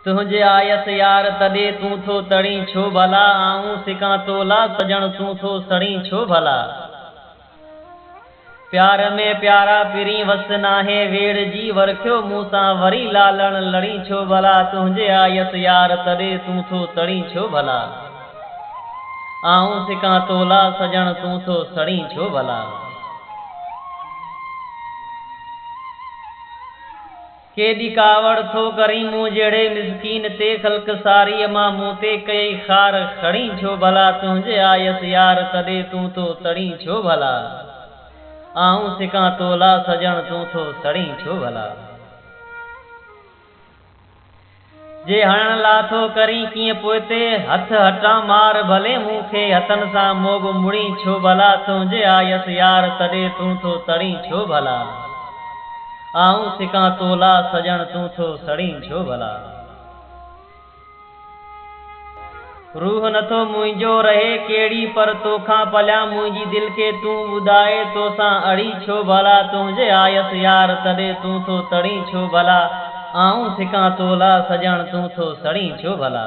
तुझे आयस यार तॾे तूं थो तड़ी छो भला, आऊं सिकां तोला सजण तूं थो सड़ी छो भला। प्यार में प्यारा पिरी वस नाहे, वेड़ जी वरख्यो मूंसां वरी लालण लड़ी छो भला। तुझे आयस यार तॾे तूं थो तड़ी छो भला, आऊं सिकां तोला सजण तूं थो सड़ी छो भला। केॾी कावड़ थो करी मूं जहिड़े मिसकीन ते, ख़ल्क सारीअ मां मूं ते कई खार खड़ी छो भला। तुझे आयस यार तॾे तूं थो तड़ी छो भला, आऊं सिकां तोला सजण तूं थो सड़ी छो भला। जे हणण लाथो करी कीअं पोइते हथ हटां मार भले, मूंखे हथनि सां मोग मुड़ी छो भला। तुझे आयस यार तॾे तूं थो तड़ी छो भला, आऊं सिकां तोला सजण तूं थो सड़ी छो भला। रूह नथो मुंहिंजो रहे केड़ी पर तोखां पलिया, मुंहिंजी दिल खे तूं ॿुधाए तोसां अड़ी छो भला। तुझे आयस यार तॾे तूं थो तड़ी छो भला, आऊं सिकां तोला सजण तूं थो सड़ी छो भला।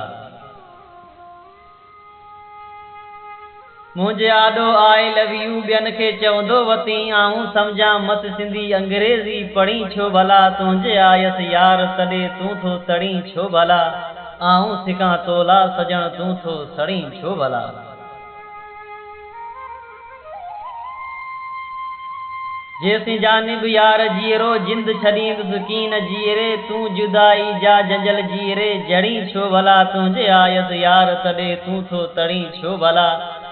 मुंहिंजे आॾो आई लव यू ॿियनि खे चवंदो वती, आऊं सम्झां मत सिंधी अंग्रेज़ी पढ़ी छो भला। तुझे आयस यार तॾे तूं थो तड़ी छो भला, आऊं सिकां तोला सजण तूं थो सड़ी छो भला। जेसी जानिब यार जीरो जिंद छॾींदुसि कीन जीरे, तूं जुदाई जा जंजल जीरे जड़ी छो भला। तुझे आयस यार तॾे तूं थो तड़ी छो भला,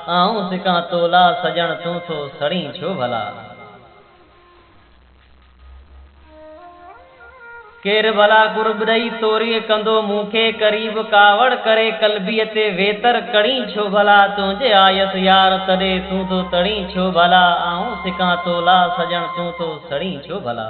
आऊं सिकां तोला सजण तूं थो सड़ी छो भला। केर भला कुर्ब ॾेई तोरीअ कंदो मूंखे क़रीब, कावड़ करे कलबीअ ते वेतर कड़ी छो भला। तुझे आयस यार तॾे तूं थो तड़ी छो भला, आऊं सिकां तोला सजण तूं थो सड़ी छो भला।